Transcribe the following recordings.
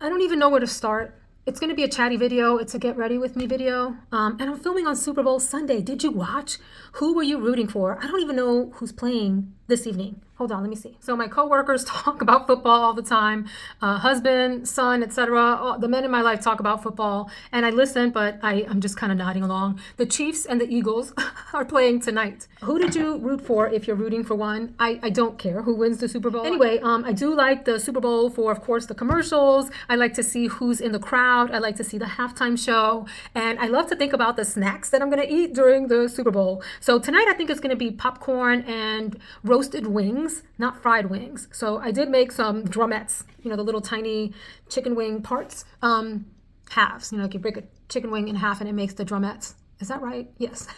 I don't even know where to start. It's going to be a chatty video. It's a get ready with me video. And I'm filming on Super Bowl Sunday. Did you watch? Who were you rooting for? I don't even know who's playing this evening. Hold on, let me see. So my coworkers talk about football all the time. Husband, son, etc. The men in my life talk about football, and I listen, but I'm just kind of nodding along. The Chiefs and the Eagles are playing tonight. Who did you root for if you're rooting for one? I don't care who wins the Super Bowl. Anyway, I do like the Super Bowl for, of course, the commercials. I like to see who's in the crowd. I like to see the halftime show, and I love to think about the snacks that I'm going to eat during the Super Bowl. So tonight I think it's going to be popcorn and roasted wings. Not fried wings. So I did make some drumettes, the little tiny chicken wing parts, halves. Like you break a chicken wing in half and it makes the drumettes. Is that right? Yes.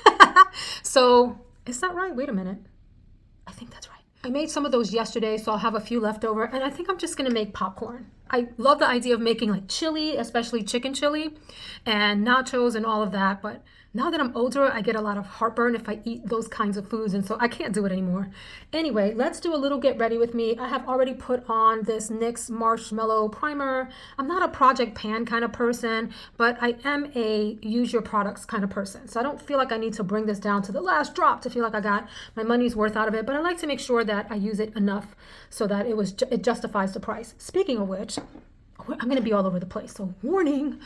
So is that right? Wait a minute. I think that's right. I made some of those yesterday, so I'll have a few left over, and I think I'm just gonna make popcorn. I love the idea of making like chili, especially chicken chili and nachos and all of that, but now that I'm older, I get a lot of heartburn if I eat those kinds of foods, and so I can't do it anymore. Anyway, let's do a little get ready with me. I have already put on this NYX Marshmallow Primer. I'm not a Project Pan kind of person, but I am a use your products kind of person. So I don't feel like I need to bring this down to the last drop to feel like I got my money's worth out of it, but I like to make sure that I use it enough so that it justifies the price. Speaking of which, I'm gonna be all over the place, so warning.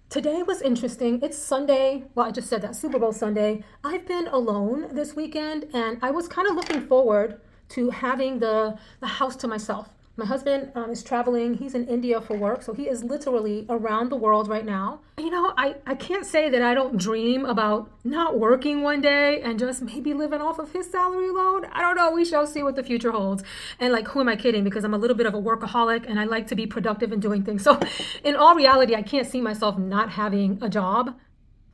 Today was interesting. It's Sunday. Well, I just said that, Super Bowl Sunday. I've been alone this weekend, and I was kind of looking forward to having the house to myself. My husband is traveling. He's in India for work, so he is literally around the world right now. I can't say that I don't dream about not working one day and just maybe living off of his salary alone. I don't know. We shall see what the future holds. And who am I kidding? Because I'm a little bit of a workaholic and I like to be productive in doing things. So in all reality, I can't see myself not having a job.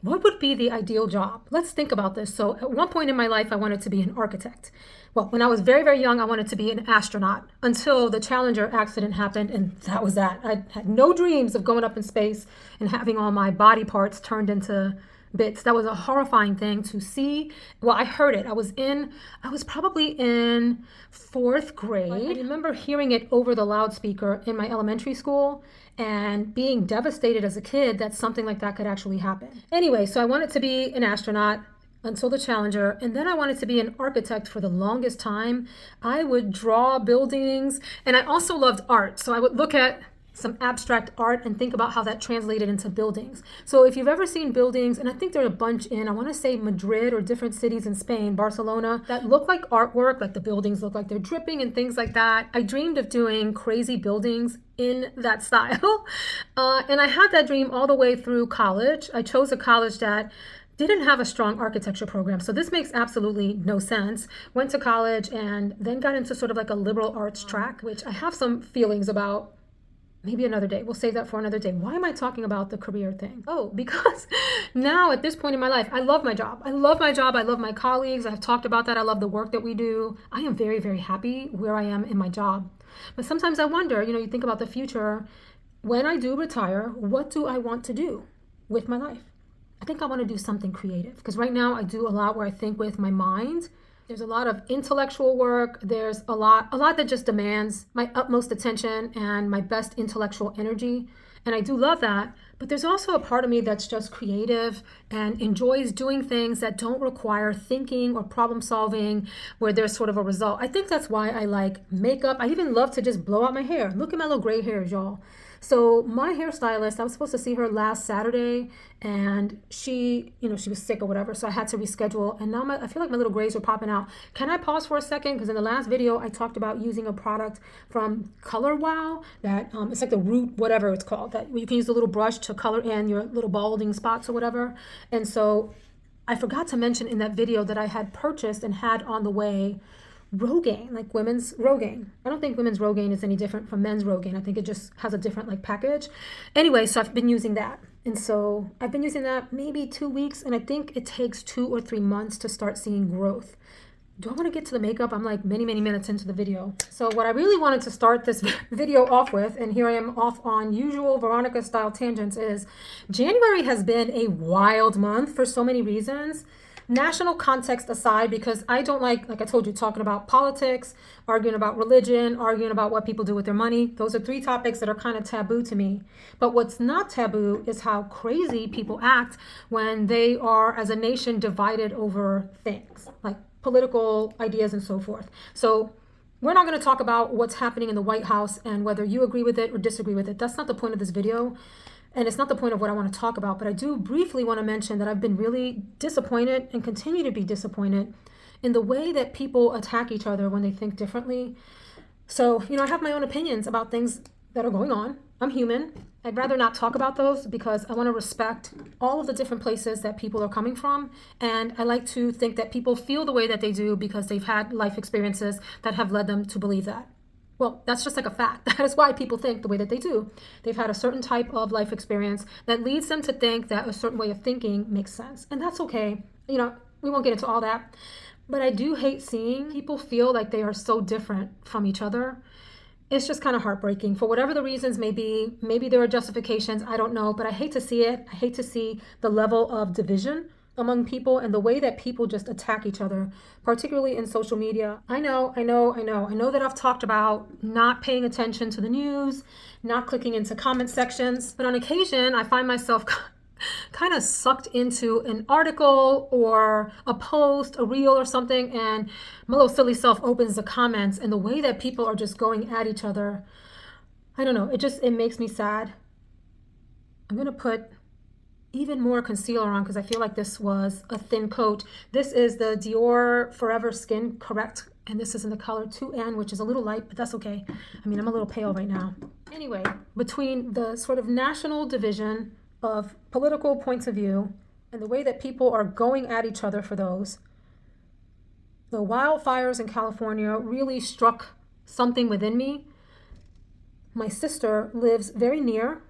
What would be the ideal job? Let's think about this. So at one point in my life, I wanted to be an architect. Well, when I was very, very young, I wanted to be an astronaut until the Challenger accident happened, and that was that. I had no dreams of going up in space and having all my body parts turned into bits. That was a horrifying thing to see. Well, I heard it. I was probably in fourth grade. I remember hearing it over the loudspeaker in my elementary school and being devastated as a kid that something like that could actually happen. Anyway, so I wanted to be an astronaut until the Challenger, and then I wanted to be an architect for the longest time. I would draw buildings, and I also loved art. So I would look at some abstract art and think about how that translated into buildings. So if you've ever seen buildings, and I think there are a bunch in, I want to say Madrid or different cities in Spain, Barcelona, that look like artwork, like the buildings look like they're dripping and things like that. I dreamed of doing crazy buildings in that style. And I had that dream all the way through college. I chose a college that didn't have a strong architecture program. So this makes absolutely no sense. Went to college and then got into sort of like a liberal arts track, which I have some feelings about. Maybe another day. We'll save that for another day. Why am I talking about the career thing? Oh, because now at this point in my life, I love my job. I love my job. I love my colleagues. I've talked about that. I love the work that we do. I am very, very happy where I am in my job. But sometimes I wonder, you think about the future. When I do retire, what do I want to do with my life? I think I want to do something creative because right now I do a lot where I think with my mind. There's a lot of intellectual work. There's a lot that just demands my utmost attention and my best intellectual energy. And I do love that. But there's also a part of me that's just creative and enjoys doing things that don't require thinking or problem solving where there's sort of a result. I think that's why I like makeup. I even love to just blow out my hair. Look at my little gray hairs, y'all. So my hairstylist, I was supposed to see her last Saturday and she was sick or whatever. So I had to reschedule. And now I feel like my little grays are popping out. Can I pause for a second? Because in the last video, I talked about using a product from Color Wow that it's like the Root, whatever it's called, that you can use a little brush to color in your little balding spots or whatever. And so I forgot to mention in that video that I had purchased and had on the way Rogaine, like women's Rogaine. I don't think women's Rogaine is any different from men's Rogaine. I think it just has a different package. Anyway, so I've been using that. And so I've been using that maybe 2 weeks, and I think it takes 2 or 3 months to start seeing growth. Do I want to get to the makeup? I'm like many minutes into the video. So what I really wanted to start this video off with, and here I am off on usual Veronica style tangents, is January has been a wild month for so many reasons. national context aside, because I don't like I told you, talking about politics, arguing about religion, arguing about what people do with their money. Those are three topics that are kind of taboo to me. But what's not taboo is how crazy people act when they are, as a nation, divided over things like political ideas and so forth. So we're not going to talk about what's happening in the White House and whether you agree with it or disagree with it. That's not the point of this video. And it's not the point of what I want to talk about, but I do briefly want to mention that I've been really disappointed and continue to be disappointed in the way that people attack each other when they think differently. So, I have my own opinions about things that are going on. I'm human. I'd rather not talk about those because I want to respect all of the different places that people are coming from. And I like to think that people feel the way that they do because they've had life experiences that have led them to believe that. Well, that's just like a fact. That is why people think the way that they do. They've had a certain type of life experience that leads them to think that a certain way of thinking makes sense. And that's okay. We won't get into all that. But I do hate seeing people feel like they are so different from each other. It's just kind of heartbreaking. For whatever the reasons may be, maybe there are justifications, I don't know. But I hate to see it. I hate to see the level of division among people and the way that people just attack each other, particularly in social media. I know that I've talked about not paying attention to the news, not clicking into comment sections, but on occasion I find myself kind of sucked into an article or a post, a reel or something, and my little silly self opens the comments, and the way that people are just going at each other, I don't know, it makes me sad. I'm gonna put even more concealer on because I feel like this was a thin coat. This is the Dior Forever Skin Correct, and this is in the color 2N, which is a little light, but that's okay. I'm a little pale right now. Anyway, between the sort of national division of political points of view and the way that people are going at each other for those, the wildfires in California really struck something within me. My sister lives very near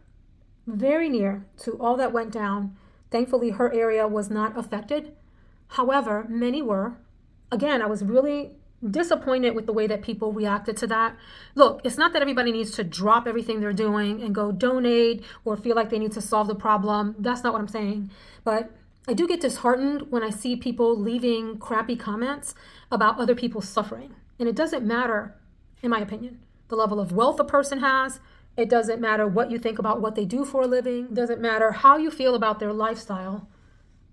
to all that went down. Thankfully, her area was not affected. However, many were. Again, I was really disappointed with the way that people reacted to that. Look, it's not that everybody needs to drop everything they're doing and go donate or feel like they need to solve the problem. That's not what I'm saying. But I do get disheartened when I see people leaving crappy comments about other people's suffering. And it doesn't matter, in my opinion, the level of wealth a person has. It doesn't matter what you think about what they do for a living. It doesn't matter how you feel about their lifestyle.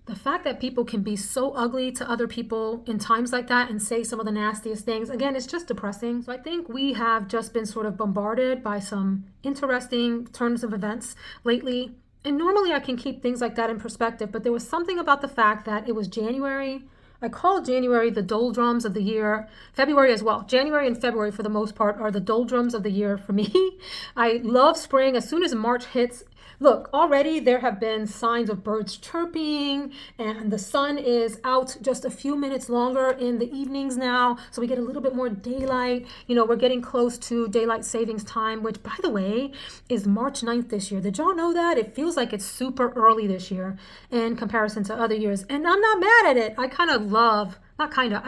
The fact that people can be so ugly to other people in times like that and say some of the nastiest things, again, it's just depressing. So I think we have just been sort of bombarded by some interesting turns of events lately. And normally I can keep things like that in perspective, but there was something about the fact that it was January. I call January the doldrums of the year. February as well. January and February, for the most part, are the doldrums of the year for me. I love spring. As soon as March hits, look, already there have been signs of birds chirping, and the sun is out just a few minutes longer in the evenings now, so we get a little bit more daylight. We're getting close to daylight savings time, which, by the way, is March 9th this year. Did y'all know that? It feels like it's super early this year in comparison to other years, and I'm not mad at it. I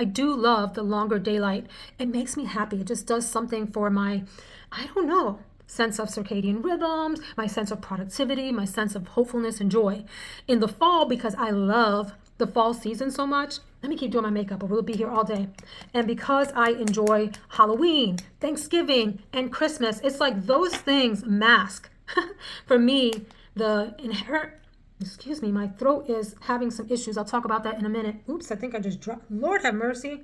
do love the longer daylight. It makes me happy. It just does something for my, sense of circadian rhythms, my sense of productivity, my sense of hopefulness and joy. In the fall, because I love the fall season so much, let me keep doing my makeup or we'll be here all day. And because I enjoy Halloween, Thanksgiving, and Christmas, it's like those things mask for me the inherent, my throat is having some issues. I'll talk about that in a minute. Oops, I think I just dropped. Lord have mercy.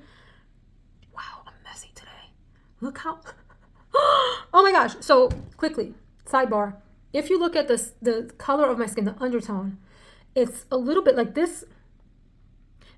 Wow, I'm messy today. Look how, oh my gosh. So quickly, sidebar. If you look at this, the color of my skin, the undertone, it's a little bit like this.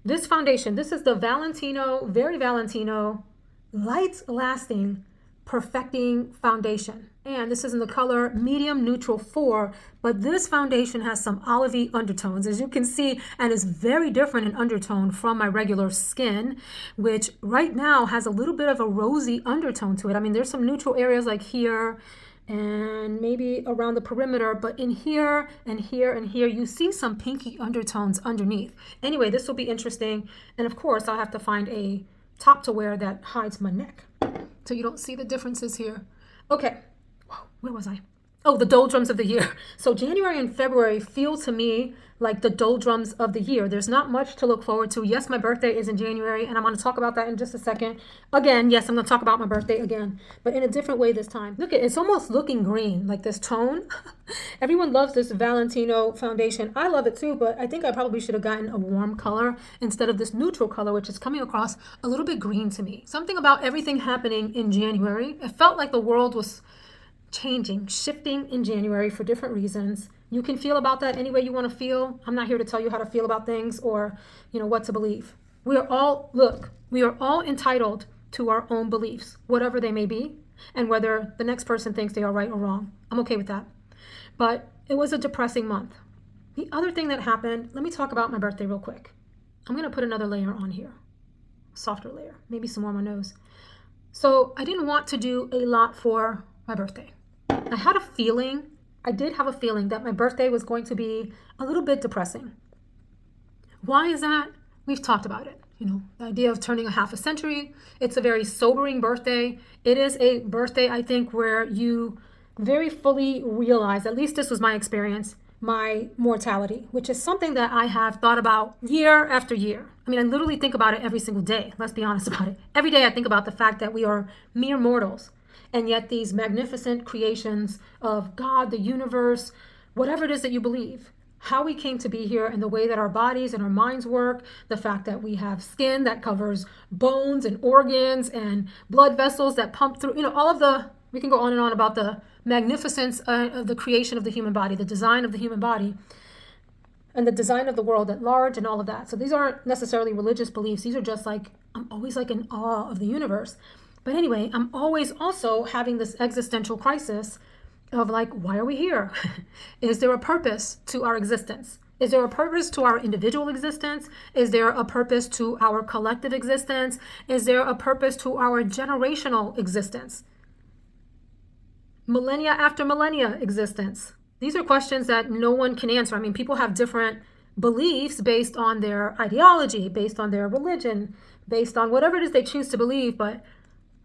This foundation, this is the Valentino, very Valentino, light lasting, perfecting foundation. And this is in the color medium neutral 4, but this foundation has some olivey undertones, as you can see, and is very different in undertone from my regular skin, which right now has a little bit of a rosy undertone to it. There's some neutral areas like here and maybe around the perimeter, but in here and here and here, you see some pinky undertones underneath. Anyway, this will be interesting. And of course, I'll have to find a top to wear that hides my neck so you don't see the differences here. Okay. Whoa, where was I? Oh, the doldrums of the year. So January and February feel to me like the doldrums of the year. There's not much to look forward to. Yes, my birthday is in January, and I'm going to talk about that in just a second. Again, yes, I'm going to talk about my birthday again, but in a different way this time. Look, it's almost looking green, like this tone. Everyone loves this Valentino foundation. I love it too, but I think I probably should have gotten a warm color instead of this neutral color, which is coming across a little bit green to me. Something about everything happening in January. It felt like the world was changing, shifting in January for different reasons. You can feel about that any way you want to feel. I'm not here to tell you how to feel about things or, what to believe. We are all entitled to our own beliefs, whatever they may be, and whether the next person thinks they are right or wrong. I'm okay with that. But it was a depressing month. The other thing that happened, let me talk about my birthday real quick. I'm going to put another layer on here, softer layer, maybe some more on my nose. So I didn't want to do a lot for my birthday. I did have a feeling that my birthday was going to be a little bit depressing. Why is that? We've talked about it. The idea of turning a half a century. It's a very sobering birthday. It is a birthday, I think, where you very fully realize, at least this was my experience, my mortality, which is something that I have thought about year after year. I literally think about it every single day. Let's be honest about it. Every day I think about the fact that we are mere mortals. And yet these magnificent creations of God, the universe, whatever it is that you believe, how we came to be here and the way that our bodies and our minds work, the fact that we have skin that covers bones and organs and blood vessels that pump through, we can go on and on about the magnificence of the creation of the human body, the design of the human body, and the design of the world at large and all of that. So these aren't necessarily religious beliefs. These are just I'm always in awe of the universe. But anyway, I'm always also having this existential crisis of why are we here? Is there a purpose to our existence? Is there a purpose to our individual existence? Is there a purpose to our collective existence? Is there a purpose to our generational existence? Millennia after millennia existence. These are questions that no one can answer. People have different beliefs based on their ideology, based on their religion, based on whatever it is they choose to believe, but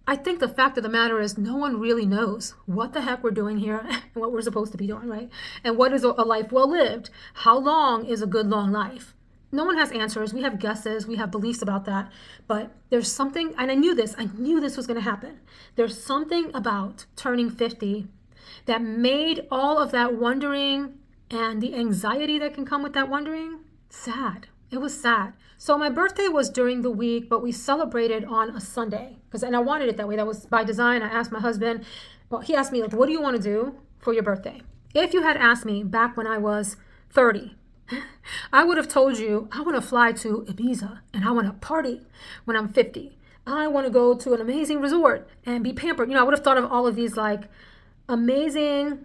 I think the fact of the matter is no one really knows what the heck we're doing here and what we're supposed to be doing, right? And what is a life well lived? How long is a good long life? No one has answers. We have guesses. We have beliefs about that. But there's something, and I knew this was going to happen. There's something about turning 50 that made all of that wondering and the anxiety that can come with that wondering sad. It was sad. So my birthday was during the week, but we celebrated on a Sunday and I wanted it that way. That was by design. I asked my husband, he asked me, what do you want to do for your birthday? If you had asked me back when I was 30, I would have told you, I want to fly to Ibiza and I want to party when I'm 50. I want to go to an amazing resort and be pampered. I would have thought of all of these amazing,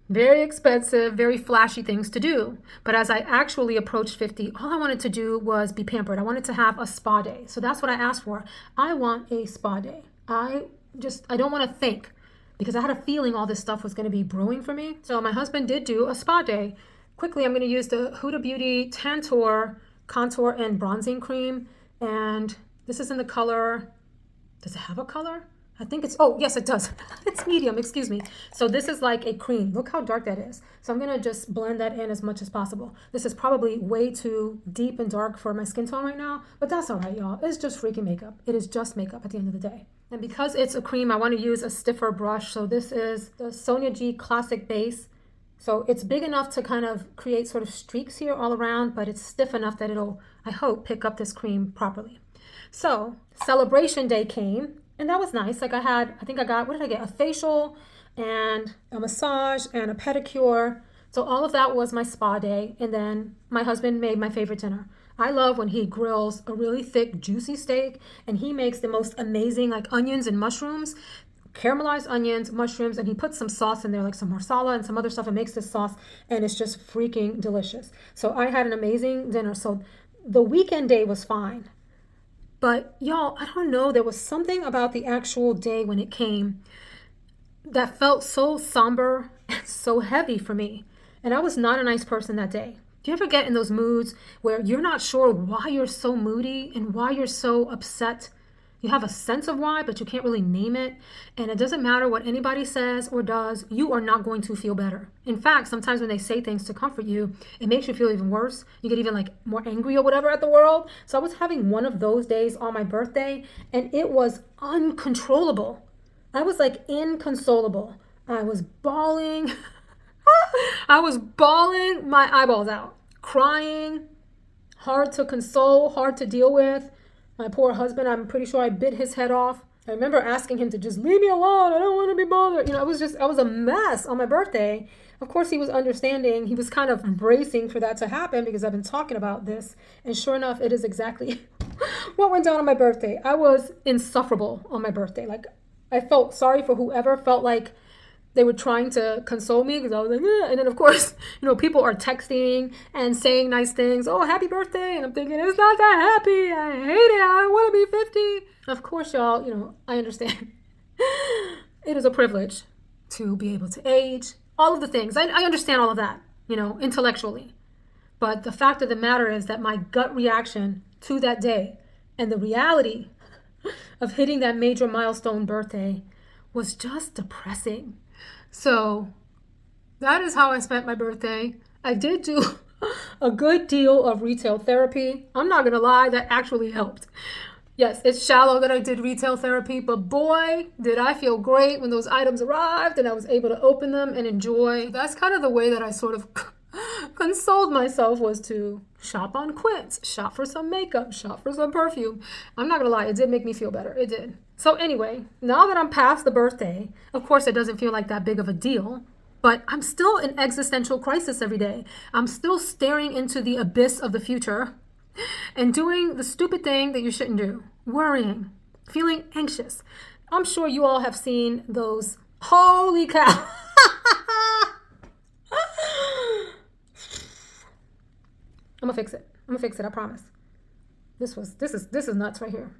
very expensive, very flashy things to do. But as I actually approached 50, all I wanted to do was be pampered. I wanted to have a spa day. So that's what I asked for. I want a spa day. I don't want to think because I had a feeling all this stuff was going to be brewing for me. So my husband did do a spa day. Quickly, I'm going to use the Huda Beauty Tantour Contour and Bronzing Cream. And this is in the color, does it have a color? I think yes, it does. It's medium, excuse me. So this is like a cream. Look how dark that is. So I'm going to just blend that in as much as possible. This is probably way too deep and dark for my skin tone right now, but that's all right, y'all. It's just freaking makeup. It is just makeup at the end of the day. And because it's a cream, I want to use a stiffer brush. So this is the Sonia G Classic Base. So it's big enough to kind of create sort of streaks here all around, but it's stiff enough that it'll, I hope, pick up this cream properly. So celebration day came. And that was nice. What did I get? A facial and a massage and a pedicure. So all of that was my spa day. And then my husband made my favorite dinner. I love when he grills a really thick, juicy steak and he makes the most amazing onions and mushrooms, caramelized onions, mushrooms, and he puts some sauce in there, some marsala and some other stuff and makes this sauce. And it's just freaking delicious. So I had an amazing dinner. So the weekend day was fine. But y'all, I don't know, there was something about the actual day when it came that felt so somber and so heavy for me. And I was not a nice person that day. Do you ever get in those moods where you're not sure why you're so moody and why you're so upset? You have a sense of why, but you can't really name it. And it doesn't matter what anybody says or does, you are not going to feel better. In fact, sometimes when they say things to comfort you, it makes you feel even worse. You get even like more angry or whatever at the world. So I was having one of those days on my birthday, and it was uncontrollable. I was like inconsolable. I was bawling. I was bawling my eyeballs out, crying, hard to console, hard to deal with. My poor husband, I'm pretty sure I bit his head off. I remember asking him to just leave me alone. I don't want to be bothered. I was a mess on my birthday. Of course, he was understanding. He was kind of bracing for that to happen because I've been talking about this. And sure enough, it is exactly what went down on my birthday. I was insufferable on my birthday. Like, I felt sorry for whoever felt like they were trying to console me because I was like, eh. And then of course, people are texting and saying nice things. Oh, happy birthday. And I'm thinking, it's not that happy. I hate it. I don't want to be 50. Of course, y'all, I understand. It is a privilege to be able to age. All of the things. I understand all of that, intellectually. But the fact of the matter is that my gut reaction to that day and the reality of hitting that major milestone birthday was just depressing. So that is how I spent my birthday. I did do a good deal of retail therapy. I'm not going to lie, that actually helped. Yes, it's shallow that I did retail therapy, but boy, did I feel great when those items arrived and I was able to open them and enjoy. That's kind of the way that I sort of consoled myself, was to shop on Quince, shop for some makeup, shop for some perfume. I'm not going to lie, it did make me feel better. It did. So anyway, now that I'm past the birthday, of course it doesn't feel like that big of a deal, but I'm still in existential crisis every day. I'm still staring into the abyss of the future and doing the stupid thing that you shouldn't do, worrying, feeling anxious. I'm sure you all have seen those, holy cow. I'm gonna fix it. I promise. This is nuts right here.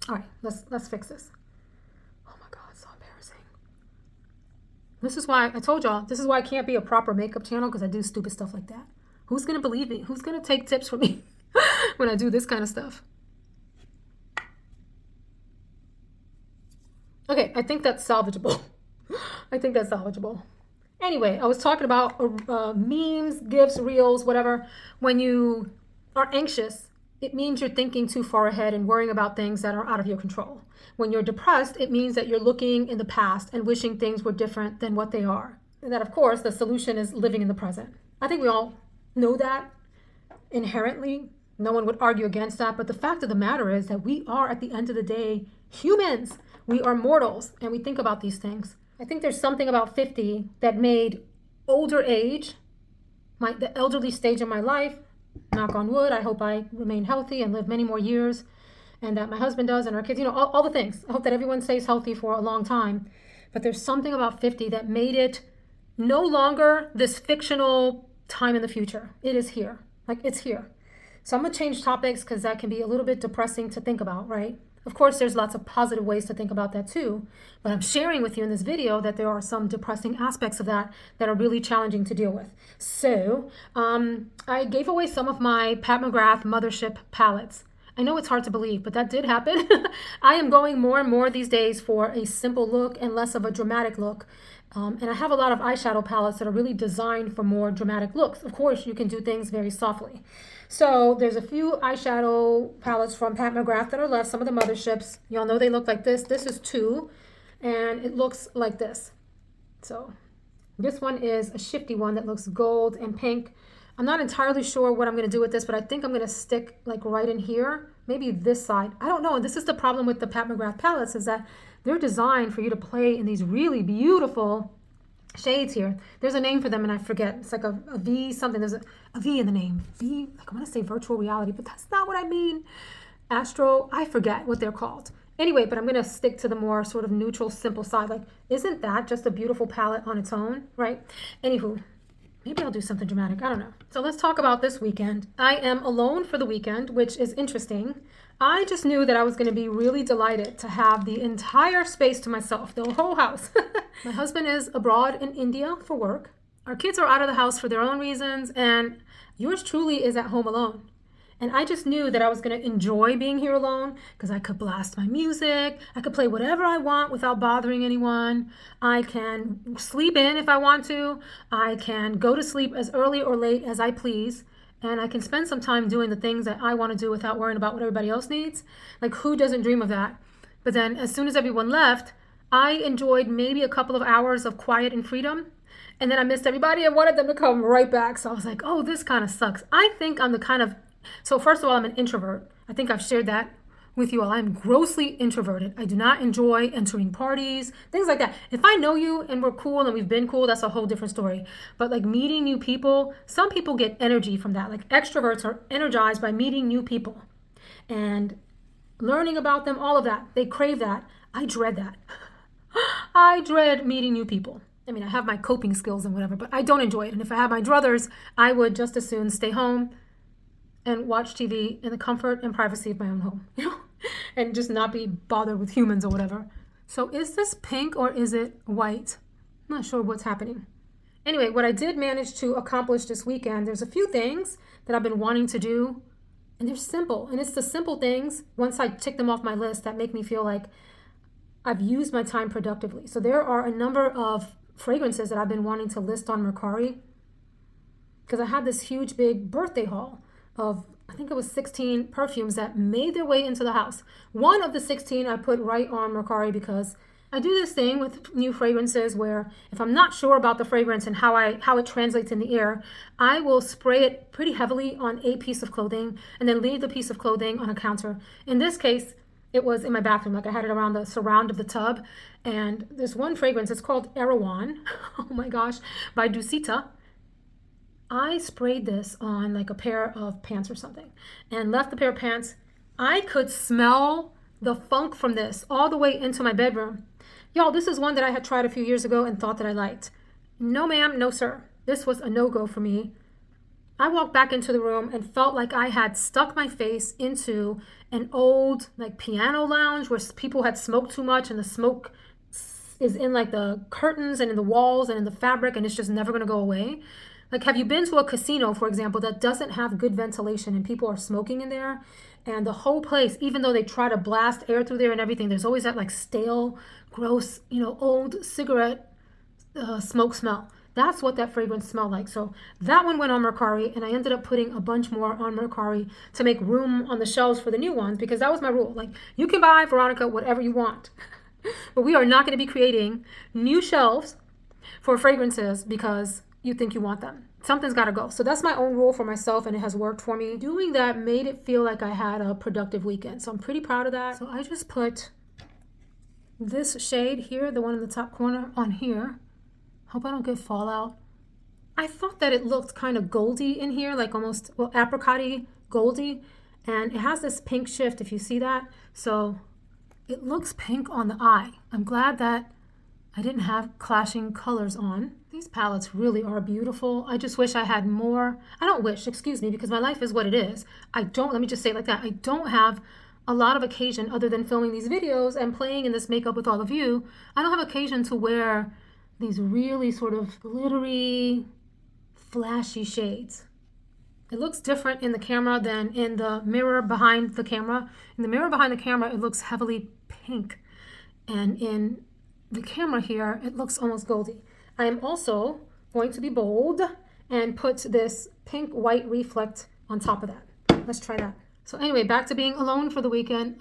All right, let's fix this. Oh my God, it's so embarrassing. This is why I told y'all, this is why I can't be a proper makeup channel, because I do stupid stuff like that. Who's gonna believe me? Who's gonna take tips from me when I do this kind of stuff? Okay, I think that's salvageable. Anyway, I was talking about memes, GIFs, reels, whatever. When you are anxious, it means you're thinking too far ahead and worrying about things that are out of your control. When you're depressed, it means that you're looking in the past and wishing things were different than what they are. And that, of course, the solution is living in the present. I think we all know that inherently. No one would argue against that. But the fact of the matter is that we are, at the end of the day, humans. We are mortals, and we think about these things. I think there's something about 50 that made older age, the elderly stage of my life, knock on wood, I hope I remain healthy and live many more years, and that my husband does, and our kids, all the things. I hope that everyone stays healthy for a long time. But there's something about 50 that made it no longer this fictional time in the future. It is here. Like, it's here. So I'm going to change topics because that can be a little bit depressing to think about, right? Of course, there's lots of positive ways to think about that too, but I'm sharing with you in this video that there are some depressing aspects of that are really challenging to deal with. So I gave away some of my Pat McGrath Mothership palettes. I know it's hard to believe, but that did happen. I am going more and more these days for a simple look and less of a dramatic look. And I have a lot of eyeshadow palettes that are really designed for more dramatic looks. Of course, you can do things very softly. So there's a few eyeshadow palettes from Pat McGrath that are left, some of the motherships. Y'all know they look like this. This is 2, and it looks like this. So this one is a shifty one that looks gold and pink. I'm not entirely sure what I'm going to do with this, but I think I'm going to stick like right in here, maybe this side. I don't know. And this is the problem with the Pat McGrath palettes, is that they're designed for you to play in these really beautiful shades here. There's a name for them and I forget. It's like a V something. There's a V in the name. V, like I want to say virtual reality, but that's not what I mean. Astro, I forget what they're called. Anyway, but I'm going to stick to the more sort of neutral, simple side. Like, isn't that just a beautiful palette on its own, right? Anywho, maybe I'll do something dramatic. I don't know. So let's talk about this weekend. I am alone for the weekend, which is interesting. I just knew that I was going to be really delighted to have the entire space to myself, the whole house. My husband is abroad in India for work. Our kids are out of the house for their own reasons, and yours truly is at home alone. And I just knew that I was going to enjoy being here alone because I could blast my music. I could play whatever I want without bothering anyone. I can sleep in if I want to. I can go to sleep as early or late as I please. And I can spend some time doing the things that I want to do without worrying about what everybody else needs. Like, who doesn't dream of that? But then as soon as everyone left, I enjoyed maybe a couple of hours of quiet and freedom. And then I missed everybody and wanted them to come right back. So I was like, oh, this kind of sucks. I think I'm the kind of, so first of all, I'm an introvert. I think I've shared that with you all. I'm grossly introverted. I do not enjoy entering parties, things like that. If I know you and we're cool and we've been cool, that's a whole different story. But like meeting new people, some people get energy from that. Like extroverts are energized by meeting new people and learning about them, all of that. They crave that. I dread that. I dread meeting new people. I mean, I have my coping skills and whatever, but I don't enjoy it. And if I had my druthers, I would just as soon stay home and watch TV in the comfort and privacy of my own home, and just not be bothered with humans or whatever. So is this pink or is it white? I'm not sure what's happening. Anyway, what I did manage to accomplish this weekend, there's a few things that I've been wanting to do, and they're simple. And it's the simple things, once I tick them off my list, that make me feel like I've used my time productively. So there are a number of fragrances that I've been wanting to list on Mercari because I had this huge big birthday haul of, I think it was 16 perfumes that made their way into the house. One of the 16 I put right on Mercari because I do this thing with new fragrances where if I'm not sure about the fragrance and how it translates in the air, I will spray it pretty heavily on a piece of clothing and then leave the piece of clothing on a counter. In this case, it was in my bathroom. Like I had it around the surround of the tub. And this one fragrance, it's called Erewhon, oh my gosh, by Dusita. I sprayed this on like a pair of pants or something and left the pair of pants. I could smell the funk from this all the way into my bedroom. Y'all, this is one that I had tried a few years ago and thought that I liked. No ma'am, no sir. This was a no-go for me. I walked back into the room and felt like I had stuck my face into an old like piano lounge where people had smoked too much and the smoke is in like the curtains and in the walls and in the fabric and it's just never going to go away. Like, have you been to a casino, for example, that doesn't have good ventilation and people are smoking in there? And the whole place, even though they try to blast air through there and everything, there's always that like stale, gross, old cigarette smoke smell. That's what that fragrance smelled like. So that one went on Mercari, and I ended up putting a bunch more on Mercari to make room on the shelves for the new ones, because that was my rule. Like, you can buy, Veronica, whatever you want. But we are not going to be creating new shelves for fragrances because you think you want them. Something's got to go. So that's my own rule for myself, and it has worked for me. Doing that made it feel like I had a productive weekend. So I'm pretty proud of that. So I just put this shade here, the one in the top corner, on here. Hope I don't get fallout. I thought that it looked kind of goldy in here, like almost, well, apricot-y, goldy. And it has this pink shift, if you see that. So it looks pink on the eye. I'm glad that I didn't have clashing colors on. These palettes really are beautiful. I just wish I had more. I don't wish, excuse me, because my life is what it is. Let me just say it like that. I don't have a lot of occasion other than filming these videos and playing in this makeup with all of you. I don't have occasion to wear these really sort of glittery, flashy shades. It looks different in the camera than in the mirror behind the camera. In the mirror behind the camera, it looks heavily pink. And in the camera here, it looks almost goldy. I am also going to be bold and put this pink white reflect on top of that. Let's try that. So anyway, back to being alone for the weekend.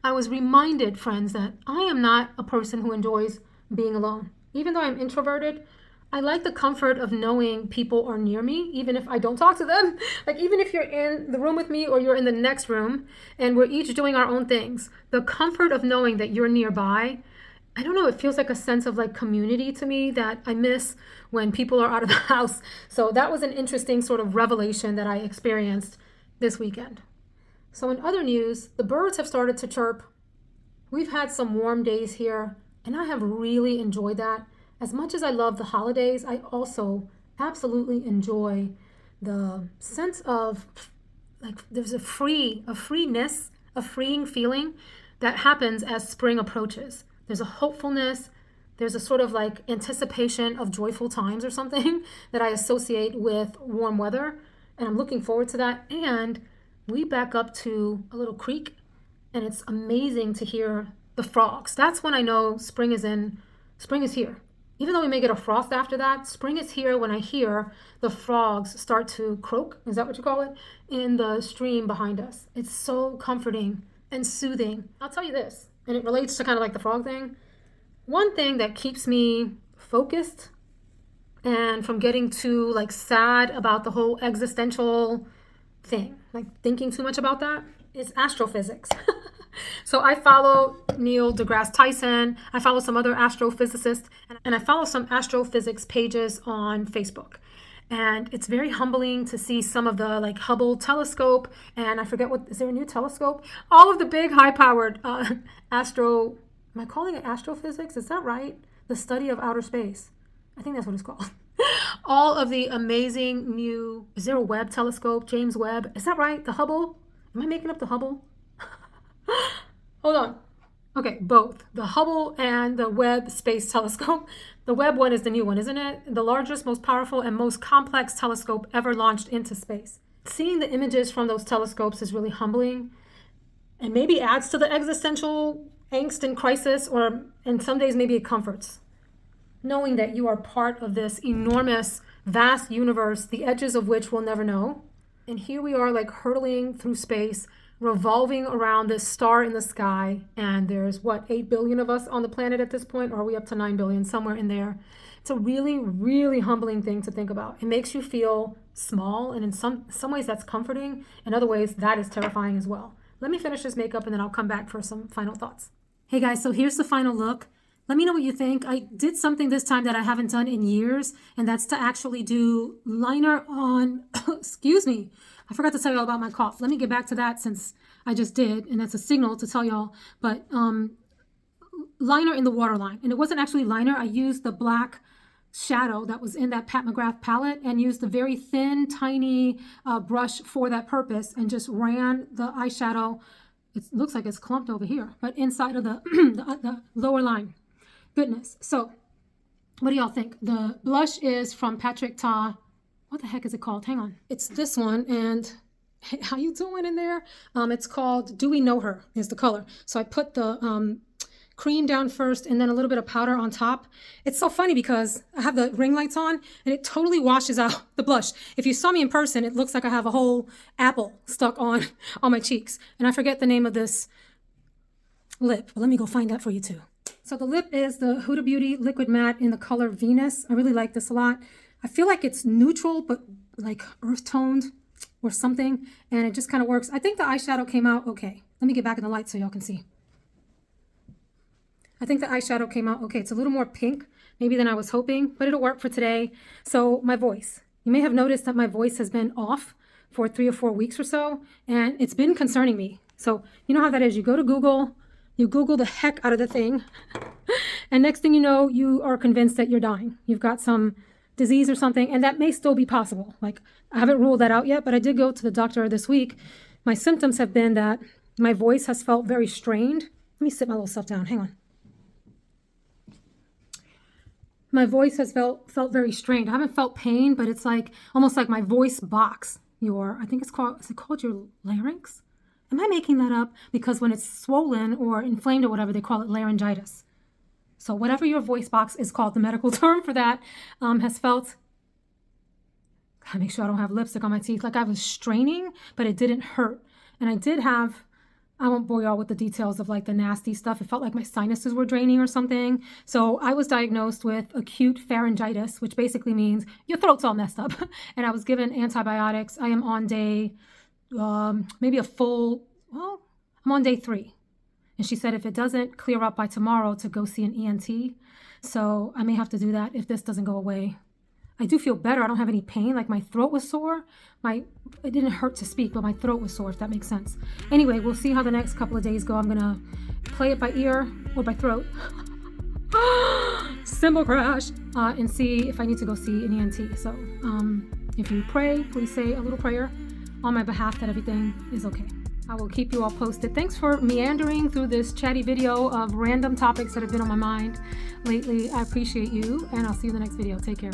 I was reminded, friends, that I am not a person who enjoys being alone. Even though I'm introverted, I like the comfort of knowing people are near me, even if I don't talk to them. Like, even if you're in the room with me or you're in the next room and we're each doing our own things, the comfort of knowing that you're nearby, I don't know, it feels like a sense of like community to me that I miss when people are out of the house. So that was an interesting sort of revelation that I experienced this weekend. So in other news, the birds have started to chirp. We've had some warm days here, and I have really enjoyed that. As much as I love the holidays, I also absolutely enjoy the sense of like there's a freeness, a freeing feeling that happens as spring approaches. There's a hopefulness, there's a sort of like anticipation of joyful times or something that I associate with warm weather, and I'm looking forward to that. And we back up to a little creek, and it's amazing to hear the frogs. That's when I know spring is here. Even though we may get a frost after that, spring is here when I hear the frogs start to croak, is that what you call it, in the stream behind us. It's so comforting and soothing. I'll tell you this, and it relates to kind of like the frog thing. One thing that keeps me focused and from getting too like sad about the whole existential thing, like thinking too much about that, is astrophysics. So I follow Neil deGrasse Tyson, I follow some other astrophysicists, and I follow some astrophysics pages on Facebook. And it's very humbling to see some of the like Hubble telescope, and I forget is there a new telescope? All of the big high-powered am I calling it astrophysics? Is that right? The study of outer space. I think that's what it's called. All of the amazing new, is there a Webb telescope? James Webb, is that right? The Hubble? Am I making up the Hubble? Hold on. Okay, both. The Hubble and the Webb Space Telescope. The Webb one is the new one, isn't it? The largest, most powerful, and most complex telescope ever launched into space. Seeing the images from those telescopes is really humbling and maybe adds to the existential angst and crisis, and some days maybe it comforts. Knowing that you are part of this enormous, vast universe, the edges of which we'll never know. And here we are like hurtling through space, revolving around this star in the sky, and there's 8 billion of us on the planet at this point, or are we up to 9 billion, somewhere in there. It's a really, really humbling thing to think about. It makes you feel small, and in some ways that's comforting. In other ways, that is terrifying as well. Let me finish this makeup and then I'll come back for some final thoughts. Hey guys, so here's the final look. Let me know what you think. I did something this time that I haven't done in years, and that's to actually do liner on, excuse me, I forgot to tell you all about my cough. Let me get back to that since I just did, and that's a signal to tell y'all. But liner in the waterline. And it wasn't actually liner. I used the black shadow that was in that Pat McGrath palette and used a very thin, tiny brush for that purpose and just ran the eyeshadow. It looks like it's clumped over here, but inside of the, the lower line. Goodness. So what do y'all think? The blush is from Patrick Ta. What the heck is it called? Hang on. It's this one, and how you doing in there? It's called Do We Know Her is the color. So I put the cream down first and then a little bit of powder on top. It's so funny because I have the ring lights on and it totally washes out the blush. If you saw me in person, it looks like I have a whole apple stuck on my cheeks. And I forget the name of this lip, but let me go find that for you too. So the lip is the Huda Beauty Liquid Matte in the color Venus. I really like this a lot. I feel like it's neutral, but like earth toned or something. And it just kind of works. I think the eyeshadow came out okay. Let me get back in the light so y'all can see. I think the eyeshadow came out okay. It's a little more pink maybe than I was hoping, but it'll work for today. So my voice. You may have noticed that my voice has been off for 3 or 4 weeks or so, and it's been concerning me. So you know how that is. You go to Google, you Google the heck out of the thing, and next thing you know, you are convinced that you're dying. You've got some disease or something, and that may still be possible. Like, I haven't ruled that out yet, but I did go to the doctor this week. My symptoms have been that my voice has felt very strained. Let me sit my little self down. Hang on. My voice has felt very strained. I haven't felt pain, but it's like almost like my voice box. I think is it called your larynx? Am I making that up? Because when it's swollen or inflamed or whatever, they call it laryngitis. So whatever your voice box is called, the medical term for that, has felt, gotta make sure I don't have lipstick on my teeth, like I was straining, but it didn't hurt. And I did have, I won't bore y'all with the details of like the nasty stuff. It felt like my sinuses were draining or something. So I was diagnosed with acute pharyngitis, which basically means your throat's all messed up. And I was given antibiotics. I am on day, I'm on day 3. And she said if it doesn't clear up by tomorrow to go see an ENT. So I may have to do that if this doesn't go away. I do feel better. I don't have any pain. Like my throat was sore. It didn't hurt to speak, but my throat was sore, if that makes sense. Anyway, we'll see how the next couple of days go. I'm going to play it by ear or by throat. Cymbal crash. And see if I need to go see an ENT. So if you pray, please say a little prayer on my behalf that everything is okay. I will keep you all posted. Thanks for meandering through this chatty video of random topics that have been on my mind lately. I appreciate you, and I'll see you in the next video. Take care.